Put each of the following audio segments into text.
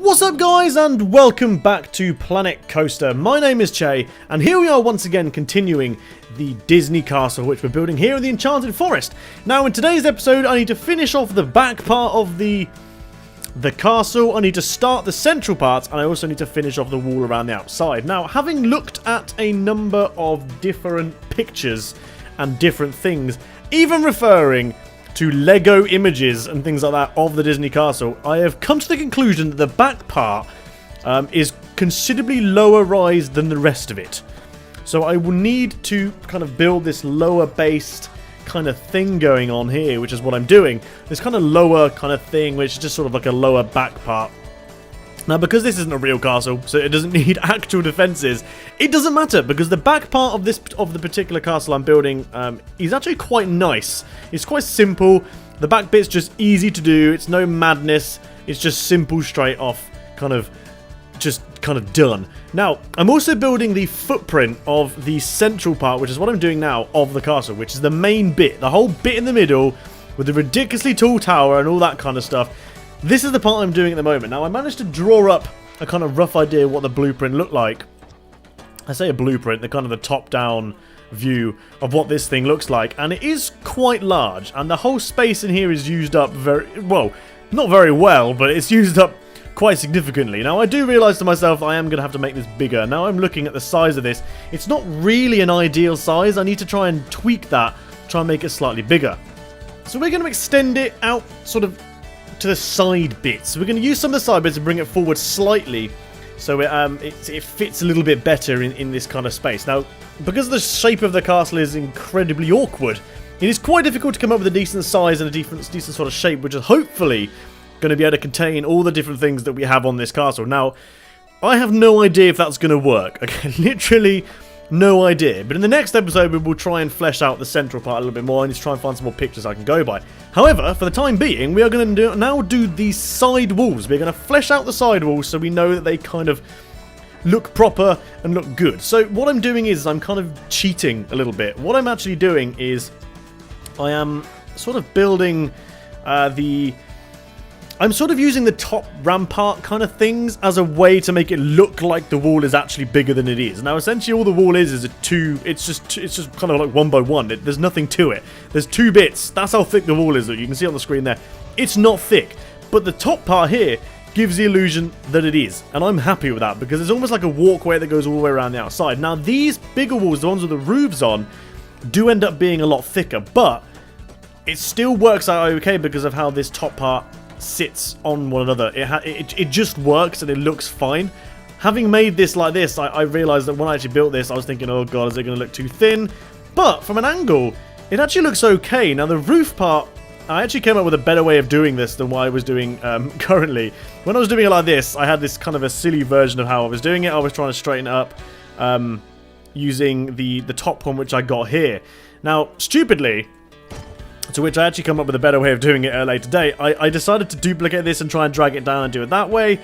What's up guys, and welcome back to Planet Coaster. My name is Che, and here we are once again continuing the Disney castle which we're building here in the Enchanted Forest. Now in today's episode I need to finish off the back part of the castle, I need to start the central parts, and I also need to finish off the wall around the outside. Now, having looked at a number of different pictures and different things, even referring to Lego images and things like that of the Disney castle, I have come to the conclusion that the back part is considerably lower rise than the rest of it. So I will need to kind of build this lower based kind of thing going on here, which is what I'm doing. This kind of lower kind of thing, which is just sort of like a lower back part. Now, because this isn't a real castle, so it doesn't need actual defenses, it doesn't matter, because the back part of the particular castle I'm building is actually quite nice. It's quite simple. The back bit's just easy to do. It's no madness. It's just simple, straight off, kind of done. Now, I'm also building the footprint of the central part, which is what I'm doing now, of the castle, which is the main bit, the whole bit in the middle, with the ridiculously tall tower and all that kind of stuff. This is the part I'm doing at the moment. Now, I managed to draw up a kind of rough idea of what the blueprint looked like. I say a blueprint, the kind of the top-down view of what this thing looks like, and it is quite large, and the whole space in here is used up very, well, not very well, but it's used up quite significantly. Now, I do realise to myself I am going to have to make this bigger. Now, I'm looking at the size of this. It's not really an ideal size. I need to try and tweak that, try and make it slightly bigger. So we're going to extend it out sort of to the side bits. We're going to use some of the side bits and bring it forward slightly so it fits a little bit better in this kind of space. Now, because the shape of the castle is incredibly awkward, it is quite difficult to come up with a decent size and a decent sort of shape, which is hopefully going to be able to contain all the different things that we have on this castle. Now, I have no idea if that's going to work. Okay, literally no idea. But in the next episode, we will try and flesh out the central part a little bit more. I need to try and find some more pictures I can go by. However, for the time being, we are going to now do these side walls. We're going to flesh out the side walls so we know that they kind of look proper and look good. So what I'm doing is I'm kind of cheating a little bit. What I'm actually doing is I am sort of building I'm sort of using the top rampart kind of things as a way to make it look like the wall is actually bigger than it is. Now, essentially, all the wall is it's just kind of like one by one. There's nothing to it. There's two bits. That's how thick the wall is that you can see on the screen there. It's not thick, but the top part here gives the illusion that it is, and I'm happy with that because it's almost like a walkway that goes all the way around the outside. Now, these bigger walls, the ones with the roofs on, do end up being a lot thicker, but it still works out okay because of how this top part sits on one another. It just works and it looks fine. Having made this like this, I realized that when I actually built this, I was thinking, oh god, is it going to look too thin? But from an angle, it actually looks okay. Now, the roof part, I actually came up with a better way of doing this than what I was doing currently. When I was doing it like this, I had this kind of a silly version of how I was doing it. I was trying to straighten it up using the top one, which I got here. Now, stupidly, to which I actually come up with a better way of doing it later today, I decided to duplicate this and try and drag it down and do it that way.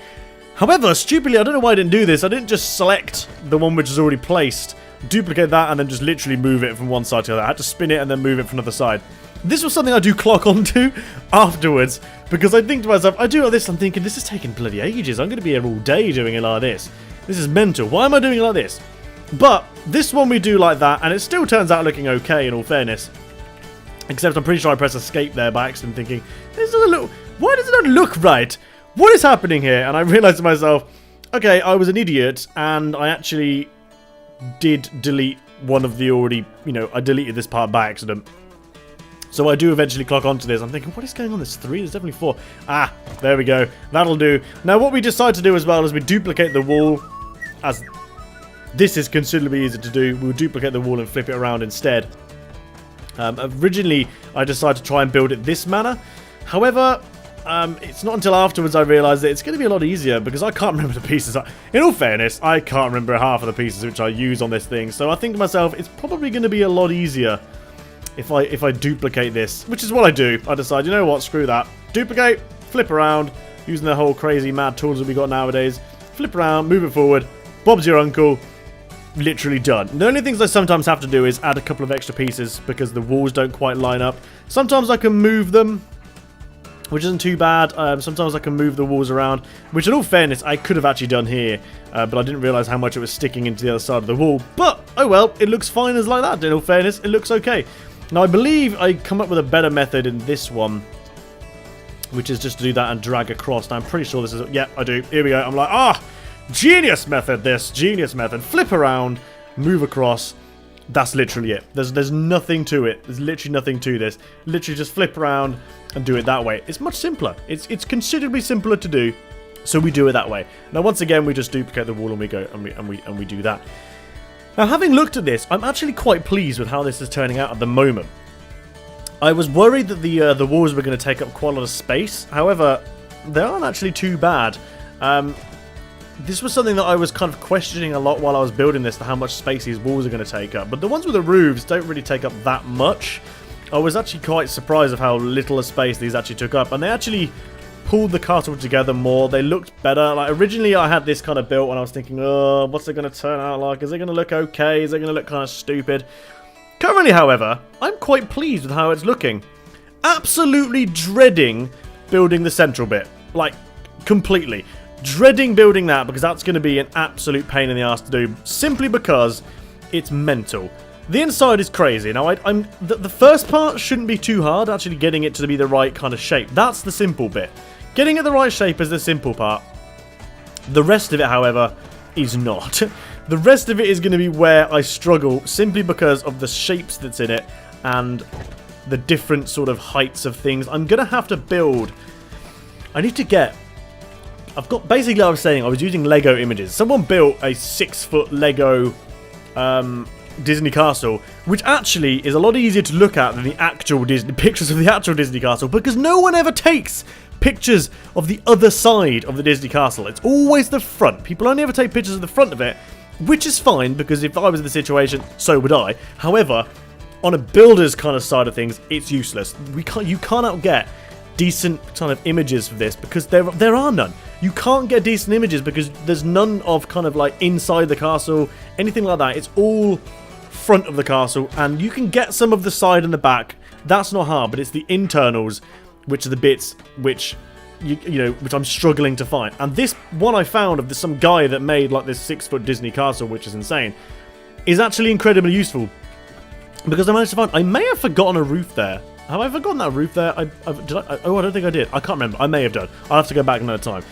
However, stupidly, I don't know why I didn't do this. I didn't just select the one which is already placed, duplicate that, and then just literally move it from one side to the other. I had to spin it and then move it from the other side. This was something I do clock onto afterwards, because I think to myself, I do all this, I'm thinking, this is taking bloody ages. I'm going to be here all day doing it like this. This is mental. Why am I doing it like this? But this one we do like that, and it still turns out looking okay in all fairness. Except I'm pretty sure I pressed escape there by accident thinking, why does it not look right? What is happening here? And I realized to myself, okay, I was an idiot and I actually did delete one of the already, I deleted this part by accident. So I do eventually clock onto this. I'm thinking, what is going on? There's 3, there's definitely 4. Ah, there we go. That'll do. Now what we decide to do as well is we duplicate the wall, as this is considerably easier to do. We'll duplicate the wall and flip it around instead. Originally, I decided to try and build it this manner. However, it's not until afterwards I realised that it's going to be a lot easier because I can't remember the pieces. In all fairness, I can't remember half of the pieces which I use on this thing. So I think to myself, it's probably going to be a lot easier if I duplicate this, which is what I do. I decide, you know what, screw that. Duplicate, flip around, using the whole crazy mad tools that we got nowadays. Flip around, move it forward. Bob's your uncle. Literally done. The only things I sometimes have to do is add a couple of extra pieces because the walls don't quite line up. Sometimes I can move them which isn't too bad. Sometimes I can move the walls around, which in all fairness, I could have actually done here, but I didn't realise how much it was sticking into the other side of the wall. But, oh well, it looks fine as like that. In all fairness, it looks okay. Now, I believe I come up with a better method in this one, which is just to do that and drag across. Now, I'm pretty sure this is... Yeah, I do. Here we go. I'm like, genius method, this. Genius method. Flip around, move across. That's literally it. There's nothing to it. There's literally nothing to this. Literally just flip around and do it that way. It's much simpler. It's considerably simpler to do, so we do it that way. Now, once again, we just duplicate the wall and we go and we do that. Now, having looked at this, I'm actually quite pleased with how this is turning out at the moment. I was worried that the walls were going to take up quite a lot of space. However, they aren't actually too bad. This was something that I was kind of questioning a lot while I was building this, to how much space these walls are going to take up. But the ones with the roofs don't really take up that much. I was actually quite surprised of how little of space these actually took up. And they actually pulled the castle together more. They looked better. Like, originally I had this kind of built and I was thinking, oh, what's it going to turn out like? Is it going to look okay? Is it going to look kind of stupid? Currently, however, I'm quite pleased with how it's looking. Absolutely dreading building the central bit. Like, completely. Dreading building that, because that's going to be an absolute pain in the ass to do, simply because it's mental. The inside is crazy. Now, the first part shouldn't be too hard, actually getting it to be the right kind of shape. That's the simple bit. Getting it the right shape is the simple part. The rest of it, however, is not. The rest of it is going to be where I struggle, simply because of the shapes that's in it and the different sort of heights of things. I'm going to have to build... I need to get... I've got... Basically, I was saying, I was using Lego images. Someone built a 6-foot Lego Disney castle, which actually is a lot easier to look at than the actual Disney... pictures of the actual Disney castle, because no one ever takes pictures of the other side of the Disney castle. It's always the front. People only ever take pictures of the front of it, which is fine, because if I was in the situation, so would I. However, on a builder's kind of side of things, it's useless. You cannot get decent kind of images for this, because there are none. You can't get decent images because there's none of kind of like inside the castle, anything like that. It's all front of the castle, and you can get some of the side and the back. That's not hard, but it's the internals, which are the bits which which I'm struggling to find. And this one I found of some guy that made like this 6-foot Disney castle, which is insane, is actually incredibly useful, because I managed to find... I may have forgotten a roof there. Have I forgotten that roof there? I don't think I did. I can't remember. I may have done. I'll have to go back another time.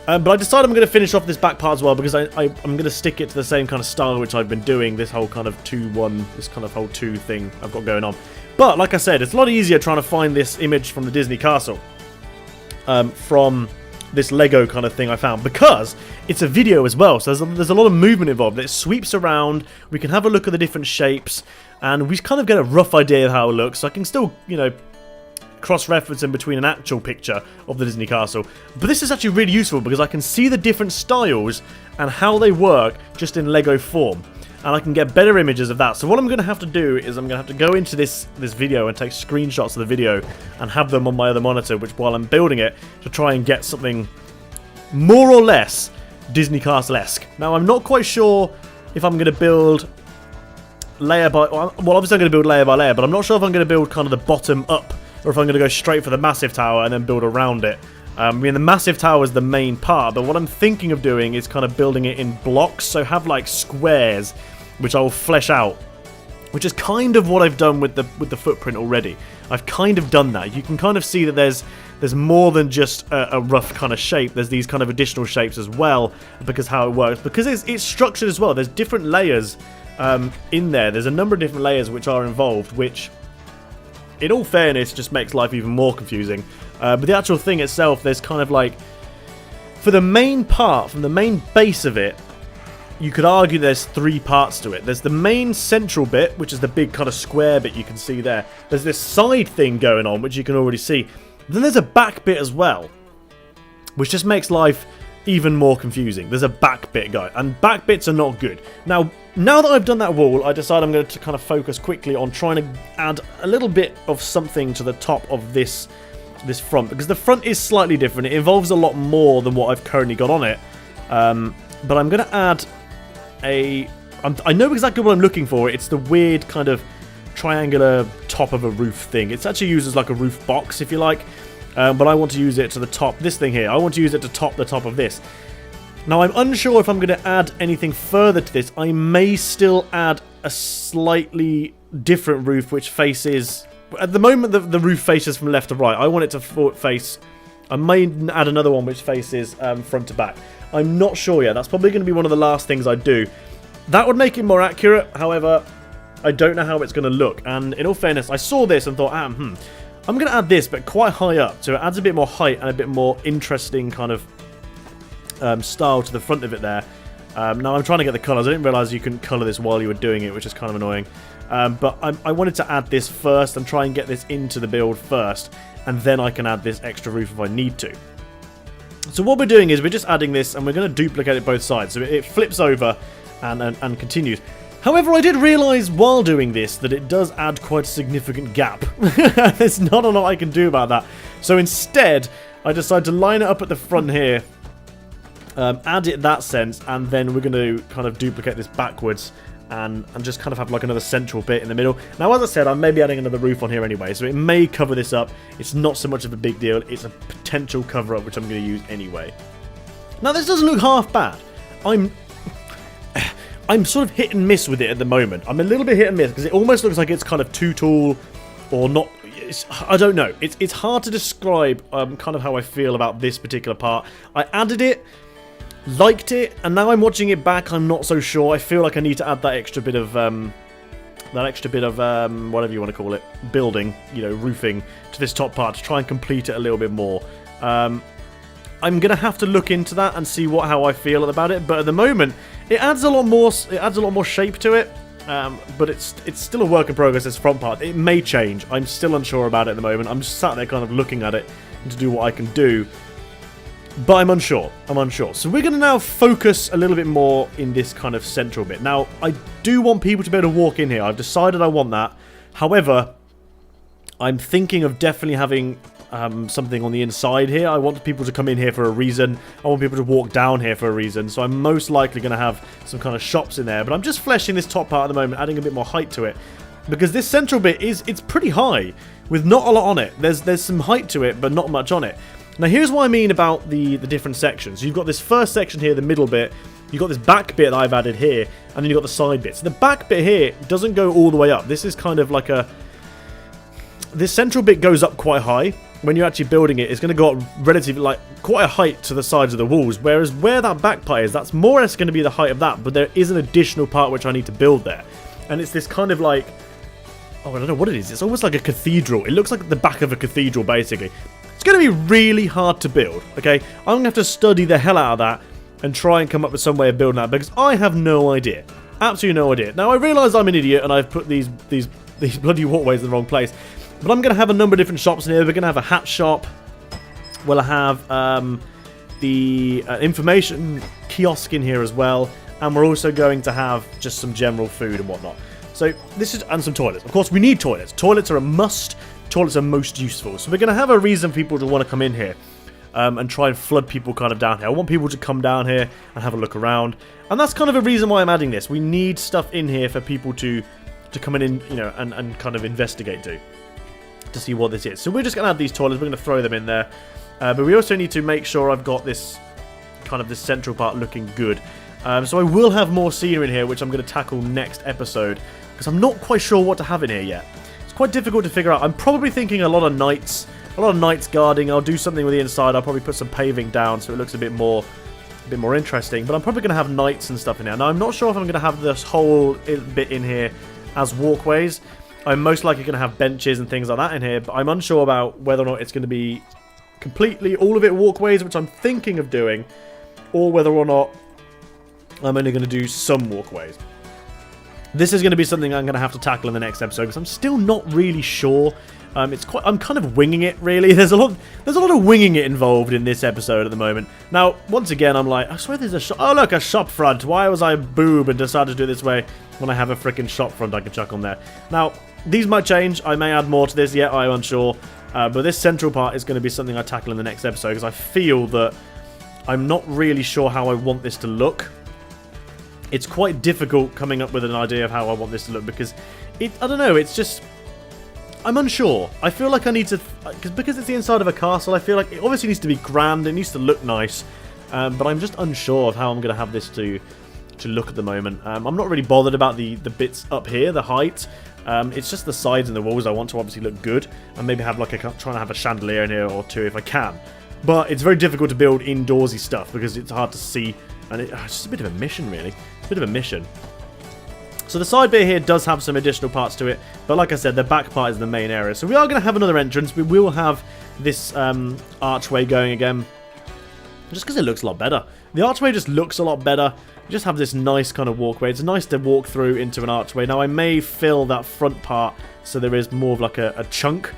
But I decided I'm going to finish off this back part as well, because I'm going to stick it to the same kind of style which I've been doing, this whole kind of 2-1, this kind of whole 2 thing I've got going on. But, like I said, it's a lot easier trying to find this image from the Disney castle, from this Lego kind of thing I found, because it's a video as well, so there's a lot of movement involved. It sweeps around, we can have a look at the different shapes, and we kind of get a rough idea of how it looks, so I can still, cross-reference in between an actual picture of the Disney castle. But this is actually really useful, because I can see the different styles and how they work just in Lego form, and I can get better images of that. So what I'm going to have to do is I'm going to have to go into this video and take screenshots of the video and have them on my other monitor, which while I'm building it, to try and get something more or less Disney Castle-esque. Now, I'm not quite sure if I'm going to build layer by... Well, obviously I'm going to build layer by layer, but I'm not sure if I'm going to build kind of the bottom up, or if I'm going to go straight for the massive tower and then build around it. I mean, the massive tower is the main part, but what I'm thinking of doing is kind of building it in blocks, so have like squares, which I will flesh out, which is kind of what I've done with the footprint already. I've kind of done that. You can kind of see that there's more than just a rough kind of shape. There's these kind of additional shapes as well, because how it works. Because it's structured as well. There's different layers in there. There's a number of different layers which are involved, which, in all fairness, just makes life even more confusing. But the actual thing itself, there's kind of like... For the main part, from the main base of it, you could argue there's 3 parts to it. There's the main central bit, which is the big kind of square bit you can see there. There's this side thing going on, which you can already see. Then there's a back bit as well, which just makes life even more confusing. There's a back bit, guy, and back bits are not good. Now that I've done that wall, I decide I'm going to kind of focus quickly on trying to add a little bit of something to the top of this front, because the front is slightly different. It involves a lot more than what I've currently got on it. But I'm going to add I know exactly what I'm looking for. It's the weird kind of triangular top of a roof thing. It's actually used as like a roof box, if you like. but I want to use it to the top. This thing here, I want to use it to top the top of this. Now, I'm unsure if I'm going to add anything further to this. I may still add a slightly different roof which faces... At the moment, the roof faces from left to right. I want it to face... I may add another one which faces front to back. I'm not sure yet. That's probably going to be one of the last things I do. That would make it more accurate. However, I don't know how it's going to look. And in all fairness, I saw this and thought, I'm going to add this, but quite high up. So it adds a bit more height and a bit more interesting kind of style to the front of it there. Now I'm trying to get the colours. I didn't realise you couldn't colour this while you were doing it, which is kind of annoying. But I wanted to add this first and try and get this into the build first, and then I can add this extra roof if I need to. So what we're doing is we're just adding this, and we're going to duplicate it both sides. So it flips over and continues. However, I did realise while doing this that it does add quite a significant gap. There's not a lot I can do about that. So instead, I decided to line it up at the front here, add it that sense, and then we're going to kind of duplicate this backwards and just kind of have like another central bit in the middle. Now, as I said, I may be adding another roof on here anyway, so it may cover this up. It's not so much of a big deal. It's a potential cover-up, which I'm going to use anyway. Now, this doesn't look half bad. I'm sort of hit and miss with it at the moment. I'm a little bit hit and miss because it almost looks like it's kind of too tall or not. I don't know. It's hard to describe kind of how I feel about this particular part. I added it, liked it, and now I'm watching it back. I'm not so sure. I feel like I need to add that extra bit of whatever you want to call it, building, roofing to this top part to try and complete it a little bit more. I'm gonna have to look into that and see how I feel about it. But at the moment, it adds a lot more. It adds a lot more shape to it. But it's still a work in progress. This front part, it may change. I'm still unsure about it at the moment. I'm just sat there kind of looking at it to do what I can do. But I'm unsure. So we're going to now focus a little bit more in this kind of central bit. Now, I do want people to be able to walk in here. I've decided I want that. However, I'm thinking of definitely having something on the inside here. I want people to come in here for a reason. I want people to walk down here for a reason. So I'm most likely going to have some kind of shops in there. But I'm just fleshing this top part at the moment, adding a bit more height to it. Because this central bit it's pretty high with not a lot on it. There's some height to it, but not much on it. Now, here's what I mean about the different sections. You've got this first section here, the middle bit. You've got this back bit that I've added here, and then you've got the side bit. So the back bit here doesn't go all the way up. This is kind of like this central bit goes up quite high. When you're actually building it, it's going to go up relatively, like, quite a height to the sides of the walls. Whereas where that back part is, that's more or less going to be the height of that. But there is an additional part which I need to build there. And it's this kind of like... Oh, I don't know what it is. It's almost like a cathedral. It looks like the back of a cathedral, basically. It's going to be really hard to build, okay? I'm going to have to study the hell out of that and try and come up with some way of building that because I have no idea. Absolutely no idea. Now, I realise I'm an idiot and I've put these bloody walkways in the wrong place. But I'm going to have a number of different shops in here. We're going to have a hat shop. We'll have the information kiosk in here as well. And we're also going to have just some general food and whatnot. So this is, and some toilets. Of course, we need toilets. Toilets are a must. Toilets are most useful. So we're going to have a reason for people to want to come in here and try and flood people kind of down here. I want people to come down here and have a look around. And that's kind of a reason why I'm adding this. We need stuff in here for people to come in, and kind of investigate to see what this is. So we're just going to add these toilets. We're going to throw them in there. But we also need to make sure I've got this kind of this central part looking good. So I will have more scenery in here, which I'm going to tackle next episode. Because I'm not quite sure what to have in here yet. It's quite difficult to figure out. I'm probably thinking a lot of knights guarding. I'll do something with the inside. I'll probably put some paving down so it looks a bit more interesting. But I'm probably going to have knights and stuff in here. Now, I'm not sure if I'm going to have this whole bit in here as walkways. I'm most likely going to have benches and things like that in here. But I'm unsure about whether or not it's going to be completely all of it walkways, which I'm thinking of doing. Or whether or not I'm only going to do some walkways. This is going to be something I'm going to have to tackle in the next episode because I'm still not really sure. I'm kind of winging it, really. There's a lot of winging it involved in this episode at the moment. Now, once again, I'm like, I swear there's a shop. Oh, look, a shop front. Why was I a boob and decided to do it this way when I have a freaking shop front I can chuck on there? Now, these might change. I may add more to this yet. I'm unsure. But this central part is going to be something I tackle in the next episode because I feel that I'm not really sure how I want this to look. It's quite difficult coming up with an idea of how I want this to look because I don't know, it's just... I'm unsure. I feel like I need to, because it's the inside of a castle, I feel like it obviously needs to be grand, it needs to look nice, but I'm just unsure of how I'm going to have this to look at the moment. I'm not really bothered about the bits up here, the height. It's just the sides and the walls I want to obviously look good, and maybe have like trying to have a chandelier in here or two if I can. But it's very difficult to build indoorsy stuff because it's hard to see, and it's just a bit of a mission, really. It's a bit of a mission. So the side bit here does have some additional parts to it, but like I said, the back part is the main area. So we are going to have another entrance. We will have this archway going again, just because it looks a lot better. The archway just looks a lot better. You just have this nice kind of walkway. It's nice to walk through into an archway. Now I may fill that front part so there is more of like a chunk,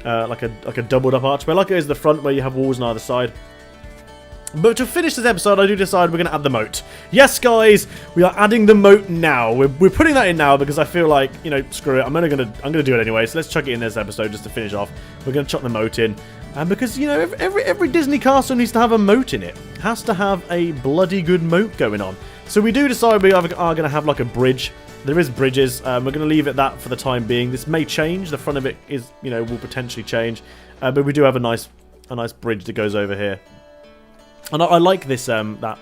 like a doubled up archway, like it is the front where you have walls on either side. But to finish this episode, I do decide we're going to add the moat. Yes, guys, we are adding the moat now. We're putting that in now because I feel like, you know, screw it. I'm gonna do it anyway. So let's chuck it in this episode just to finish off. We're going to chuck the moat in, and because, you know, every Disney castle needs to have a moat in it. It has to have a bloody good moat going on. So we do decide we are going to have like a bridge. There is bridges. We're going to leave it that for the time being. This may change. The front of it is, you know, will potentially change, but we do have a nice bridge that goes over here. And I like this that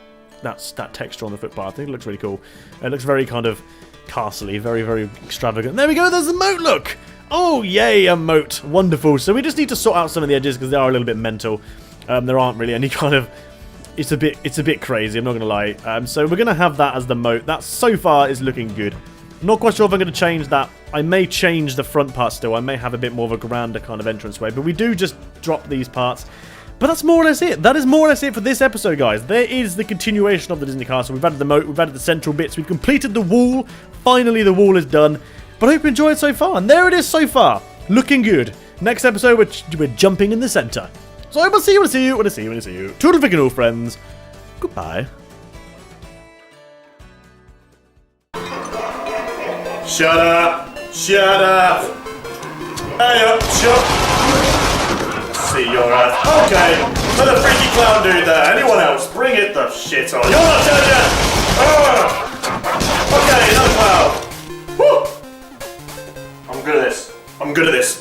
texture on the footpath. I think it looks really cool. It looks very kind of castle-y, very, very extravagant. There we go, there's the moat, look! Oh, yay, a moat. Wonderful. So we just need to sort out some of the edges because they are a little bit mental. There aren't really any kind of... It's a bit crazy, I'm not going to lie. So we're going to have that as the moat. That, so far, is looking good. I'm not quite sure if I'm going to change that. I may change the front part still. I may have a bit more of a grander kind of entranceway. But we do just drop these parts. But that's more or less it. That is more or less it for this episode, guys. There is the continuation of the Disney Castle. We've added the moat, we've added the central bits, we've completed the wall. Finally, the wall is done. But I hope you enjoyed so far. And there it is so far. Looking good. Next episode, we're jumping in the center. So I will see you, Toodle freaking all, friends. Goodbye. Shut up. Shut up. Hey up, shut. See your ass. Okay, for the freaky clown dude there. Anyone else? Bring it the shit on. You're not dead yet. Okay, another clown. Woo! I'm good at this.